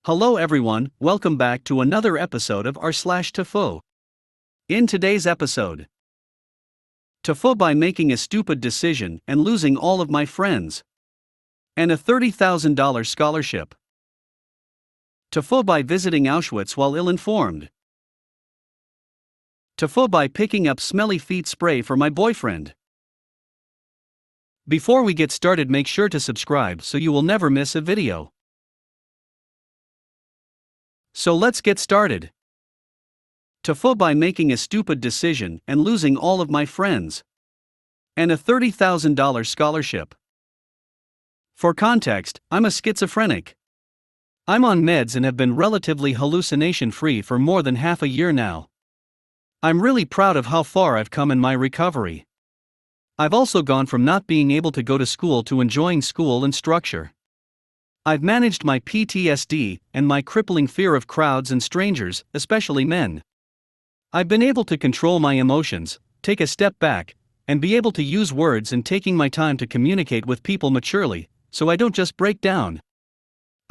Hello everyone, welcome back to another episode of rslash Tifu. In today's episode, Tifu by making a stupid decision and losing all of my friends, and a $30,000 scholarship. Tifu by visiting Auschwitz while ill-informed. Tifu by picking up smelly feet spray for my boyfriend. Before we get started, make sure to subscribe so you will never miss a video. So let's get started. Tifu by making a stupid decision and losing all of my friends, and a $30,000 scholarship. For context, I'm a schizophrenic. I'm on meds and have been relatively hallucination-free for more than half a year now. I'm really proud of how far I've come in my recovery. I've also gone from not being able to go to school to enjoying school and structure. I've managed my PTSD and my crippling fear of crowds and strangers, especially men. I've been able to control my emotions, take a step back, and be able to use words and taking my time to communicate with people maturely, so I don't just break down.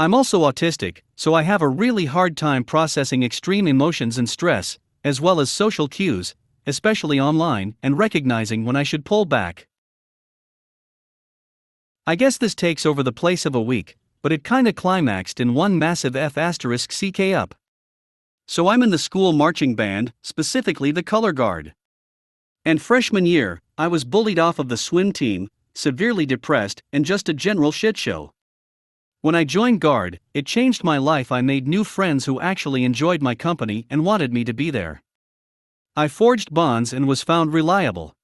I'm also autistic, so I have a really hard time processing extreme emotions and stress, as well as social cues, especially online, and recognizing when I should pull back. I guess this takes over the place of a week, but it kinda climaxed in one massive F***ck up. So I'm in the school marching band, specifically the color guard. And freshman year, I was bullied off of the swim team, severely depressed, and just a general shit show. When I joined guard, it changed my life. I made new friends who actually enjoyed my company and wanted me to be there. I forged bonds and was found reliable.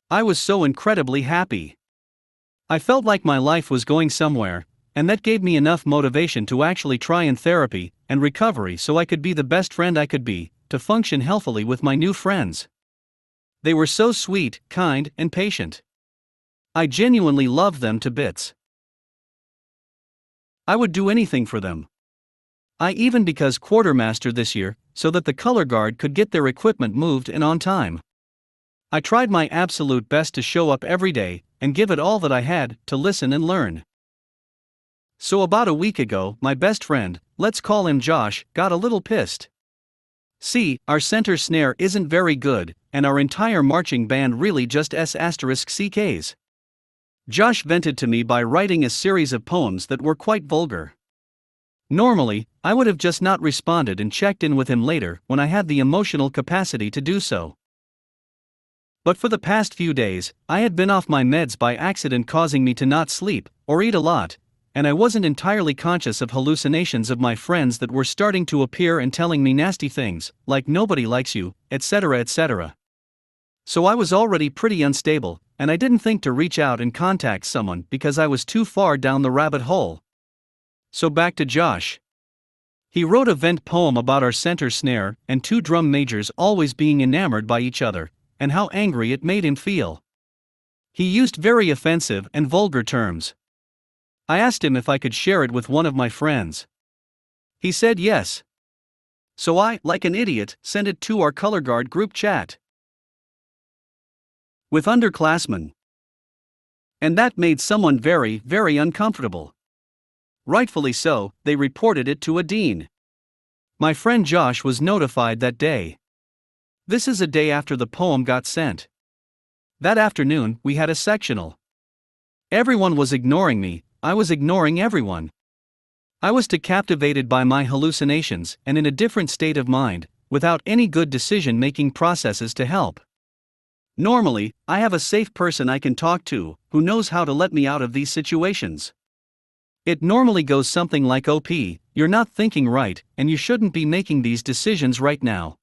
I was so incredibly happy. I felt like my life was going somewhere, and that gave me enough motivation to actually try in therapy and recovery so I could be the best friend I could be, to function healthily with my new friends. They were so sweet, kind, and patient. I genuinely loved them to bits. I would do anything for them. I even became quartermaster this year, so that the color guard could get their equipment moved and on time. I tried my absolute best to show up every day, and give it all that I had, to listen and learn. So about a week ago, my best friend, let's call him Josh, got a little pissed. See, our center snare isn't very good, and our entire marching band really just **CKs. Josh vented to me by writing a series of poems that were quite vulgar. Normally, I would have just not responded and checked in with him later when I had the emotional capacity to do so. But for the past few days, I had been off my meds by accident, causing me to not sleep or eat a lot, and I wasn't entirely conscious of hallucinations of my friends that were starting to appear and telling me nasty things, like nobody likes you, etc. etc. So I was already pretty unstable, and I didn't think to reach out and contact someone because I was too far down the rabbit hole. So back to Josh. He wrote a vent poem about our center snare and two drum majors always being enamored by each other, and how angry it made him feel. He used very offensive and vulgar terms. I asked him if I could share it with one of my friends. He said yes. So I, like an idiot, sent it to our color guard group chat with underclassmen. And that made someone very, very uncomfortable. Rightfully so, they reported it to a dean. My friend Josh was notified that day. This is a day after the poem got sent. That afternoon, we had a sectional. Everyone was ignoring me. I was ignoring everyone. I was too captivated by my hallucinations and in a different state of mind, without any good decision-making processes to help. Normally, I have a safe person I can talk to, who knows how to let me out of these situations. It normally goes something like, "OP, you're not thinking right, and you shouldn't be making these decisions right now.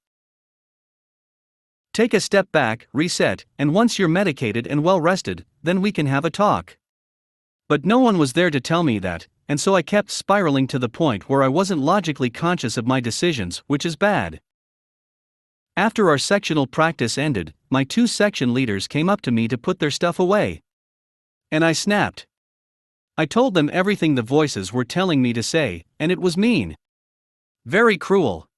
Take a step back, reset, and once you're medicated and well rested, then we can have a talk." But no one was there to tell me that, and so I kept spiraling to the point where I wasn't logically conscious of my decisions, which is bad. After our sectional practice ended, my two section leaders came up to me to put their stuff away. And I snapped. I told them everything the voices were telling me to say, and it was mean. Very cruel.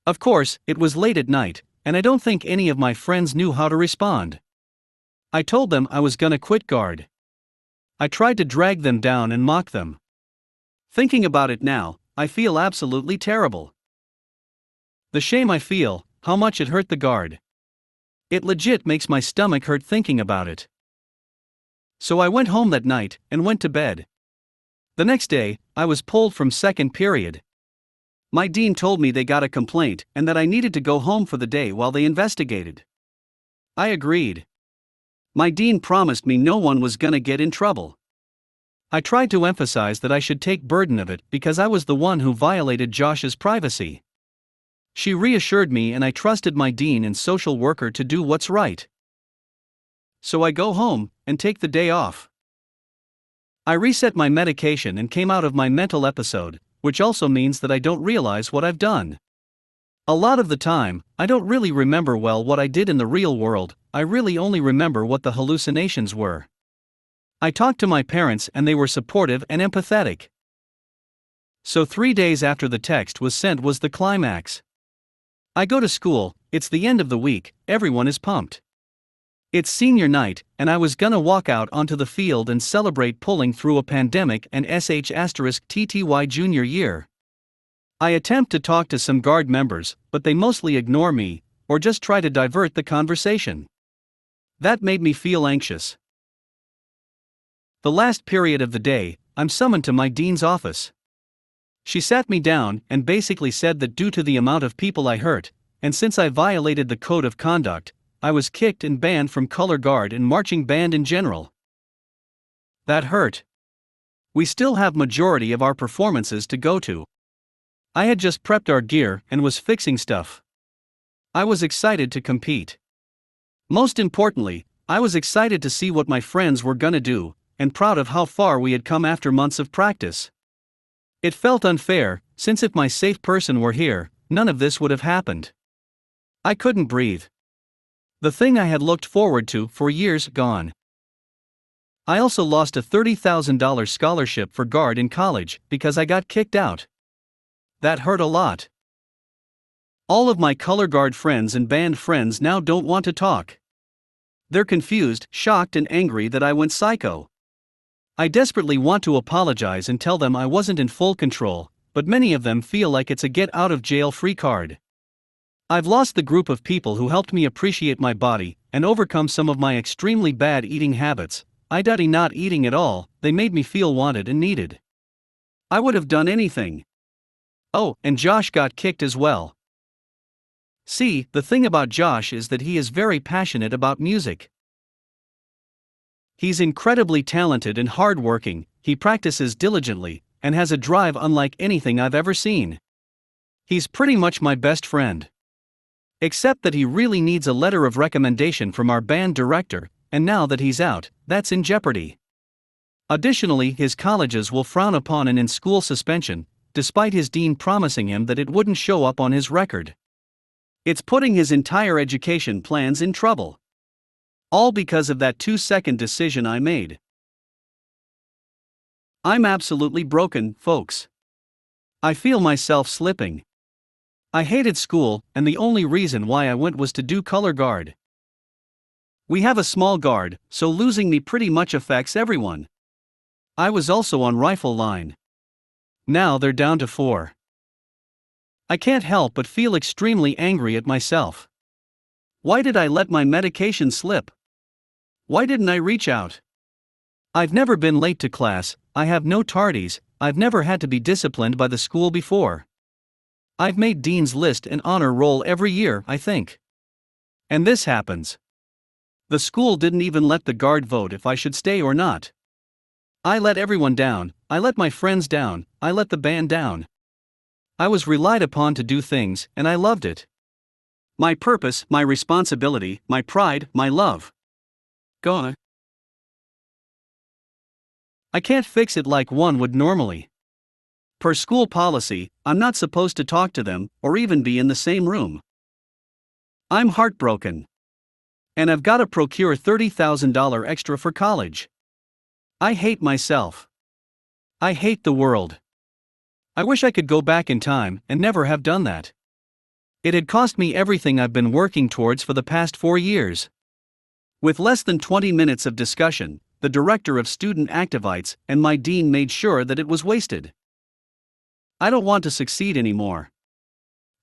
Of course, it was late at night, and I don't think any of my friends knew how to respond. I told them I was gonna quit guard. I tried to drag them down and mock them. Thinking about it now, I feel absolutely terrible. The shame I feel, how much it hurt the guard. It legit makes my stomach hurt thinking about it. So I went home that night and went to bed. The next day, I was pulled from second period. My dean told me they got a complaint and that I needed to go home for the day while they investigated. I agreed. My dean promised me no one was gonna get in trouble. I tried to emphasize that I should take burden of it because I was the one who violated Josh's privacy. She reassured me and I trusted my dean and social worker to do what's right. So I go home and take the day off. I reset my medication and came out of my mental episode, which also means that I don't realize what I've done. A lot of the time, I don't really remember well what I did in the real world, I really only remember what the hallucinations were. I talked to my parents and they were supportive and empathetic. So 3 days after the text was sent was the climax. I go to school, it's the end of the week, everyone is pumped. It's senior night, and I was gonna walk out onto the field and celebrate pulling through a pandemic and *TTY junior year. I attempt to talk to some guard members, but they mostly ignore me, or just try to divert the conversation. That made me feel anxious. The last period of the day, I'm summoned to my dean's office. She sat me down and basically said that due to the amount of people I hurt, and since I violated the code of conduct, I was kicked and banned from color guard and marching band in general. That hurt. We still have majority of our performances to go to. I had just prepped our gear and was fixing stuff. I was excited to compete. Most importantly, I was excited to see what my friends were gonna do, and proud of how far we had come after months of practice. It felt unfair, since if my safe person were here, none of this would have happened. I couldn't breathe. The thing I had looked forward to for years gone. I also lost a $30,000 scholarship for guard in college because I got kicked out. That hurt a lot. All of my color guard friends and band friends now don't want to talk. They're confused, shocked, and angry that I went psycho. I desperately want to apologize and tell them I wasn't in full control, but many of them feel like it's a get out of jail free card. I've lost the group of people who helped me appreciate my body and overcome some of my extremely bad eating habits. Not eating at all, they made me feel wanted and needed. I would have done anything. Oh, and Josh got kicked as well. See, the thing about Josh is that he is very passionate about music. He's incredibly talented and hardworking, he practices diligently, and has a drive unlike anything I've ever seen. He's pretty much my best friend. Except that he really needs a letter of recommendation from our band director, and now that he's out, that's in jeopardy. Additionally, his colleges will frown upon an in-school suspension, despite his dean promising him that it wouldn't show up on his record. It's putting his entire education plans in trouble. All because of that 2-second decision I made. I'm absolutely broken, folks. I feel myself slipping. I hated school, and the only reason why I went was to do color guard. We have a small guard, so losing me pretty much affects everyone. I was also on rifle line. Now they're down to 4. I can't help but feel extremely angry at myself. Why did I let my medication slip? Why didn't I reach out? I've never been late to class, I have no tardies, I've never had to be disciplined by the school before. I've made Dean's List and honor roll every year, I think. And this happens. The school didn't even let the guard vote if I should stay or not. I let everyone down, I let my friends down, I let the band down. I was relied upon to do things, and I loved it. My purpose, my responsibility, my pride, my love. Gone. I can't fix it like one would normally. Per school policy, I'm not supposed to talk to them, or even be in the same room. I'm heartbroken. And I've got to procure $30,000 extra for college. I hate myself. I hate the world. I wish I could go back in time and never have done that. It had cost me everything I've been working towards for the past 4 years. With less than 20 minutes of discussion, the director of student activities and my dean made sure that it was wasted. I don't want to succeed anymore.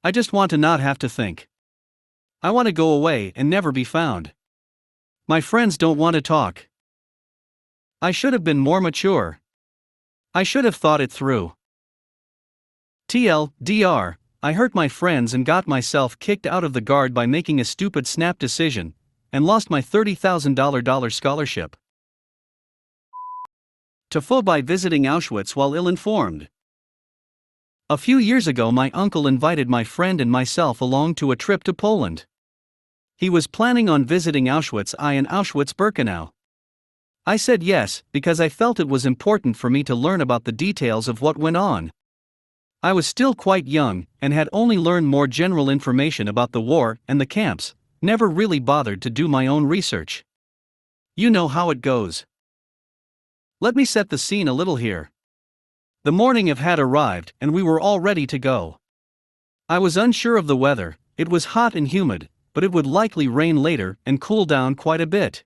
I just want to not have to think. I want to go away and never be found. My friends don't want to talk. I should have been more mature. I should have thought it through. TLDR, I hurt my friends and got myself kicked out of the guard by making a stupid snap decision, and lost my $30,000 scholarship. Tifu by visiting Auschwitz while ill-informed. A few years ago, my uncle invited my friend and myself along to a trip to Poland. He was planning on visiting Auschwitz I and Auschwitz-Birkenau. I said yes, because I felt it was important for me to learn about the details of what went on. I was still quite young, and had only learned more general information about the war and the camps, never really bothered to do my own research. You know how it goes. Let me set the scene a little here. The morning had arrived, and we were all ready to go. I was unsure of the weather. It was hot and humid, but it would likely rain later and cool down quite a bit.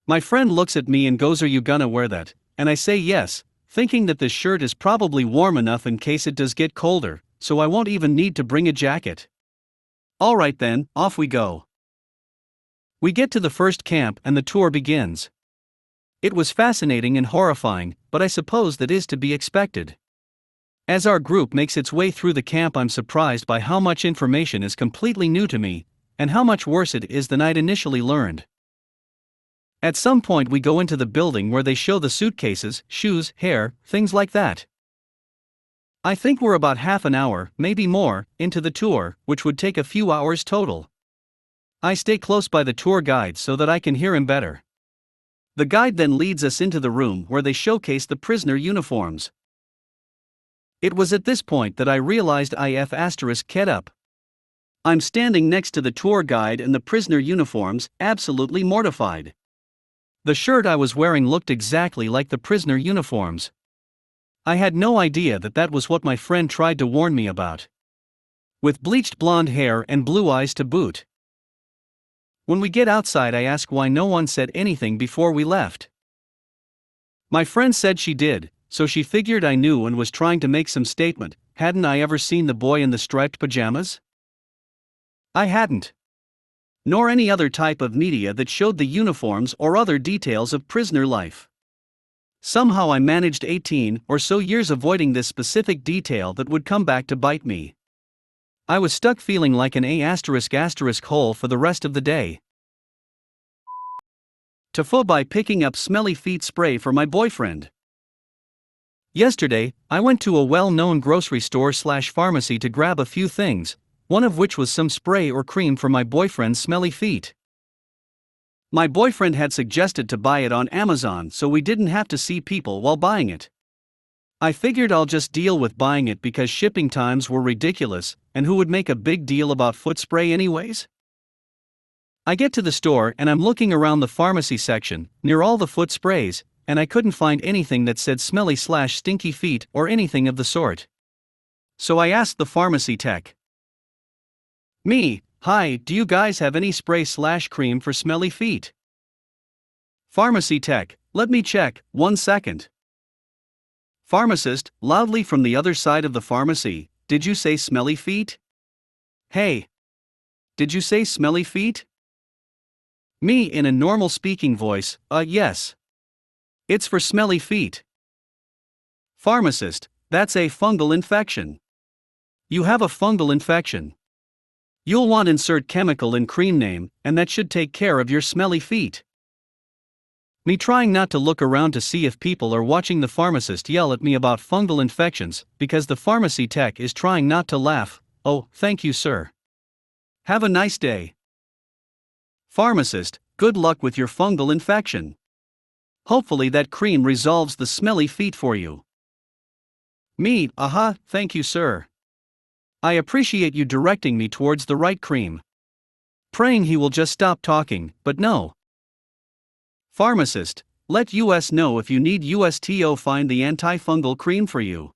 My friend looks at me and goes, "Are you gonna wear that?" And I say yes, thinking that this shirt is probably warm enough in case it does get colder, so I won't even need to bring a jacket. Alright then, off we go. We get to the first camp and the tour begins. It was fascinating and horrifying, but I suppose that is to be expected. As our group makes its way through the camp, I'm surprised by how much information is completely new to me, and how much worse it is than I'd initially learned. At some point we go into the building where they show the suitcases, shoes, hair, things like that. I think we're about half an hour, maybe more, into the tour, which would take a few hours total. I stay close by the tour guide so that I can hear him better. The guide then leads us into the room where they showcase the prisoner uniforms. It was at this point that I realized get up. I'm standing next to the tour guide and the prisoner uniforms, absolutely mortified. The shirt I was wearing looked exactly like the prisoner uniforms. I had no idea that that was what my friend tried to warn me about. With bleached blonde hair and blue eyes to boot. When we get outside, I ask why no one said anything before we left. My friend said she did, so she figured I knew and was trying to make some statement. Hadn't I ever seen the boy in the striped pajamas? I hadn't. Nor any other type of media that showed the uniforms or other details of prisoner life. Somehow I managed 18 or so years avoiding this specific detail that would come back to bite me. I was stuck feeling like an hole for the rest of the day. Tifu by picking up smelly feet spray for my boyfriend. Yesterday, I went to a well-known grocery store/pharmacy to grab a few things, one of which was some spray or cream for my boyfriend's smelly feet. My boyfriend had suggested to buy it on Amazon so we didn't have to see people while buying it. I figured I'll just deal with buying it because shipping times were ridiculous, and who would make a big deal about foot spray anyways? I get to the store and I'm looking around the pharmacy section, near all the foot sprays, and I couldn't find anything that said smelly/stinky feet or anything of the sort. So I asked the pharmacy tech. Hi, do you guys have any spray/cream for smelly feet? Pharmacy tech, let me check, 1 second. Pharmacist, loudly from the other side of the pharmacy, did you say smelly feet? Hey. Did you say smelly feet? Me in a normal speaking voice, yes. It's for smelly feet. Pharmacist, that's a fungal infection. You have a fungal infection. You'll want insert chemical in cream name, and that should take care of your smelly feet. Me trying not to look around to see if people are watching the pharmacist yell at me about fungal infections, because the pharmacy tech is trying not to laugh. Oh, thank you, sir. Have a nice day. Pharmacist, good luck with your fungal infection. Hopefully that cream resolves the smelly feet for you. Me, thank you, sir. I appreciate you directing me towards the right cream. Praying he will just stop talking, but no. Pharmacist, let us know if you need USTO find the antifungal cream for you.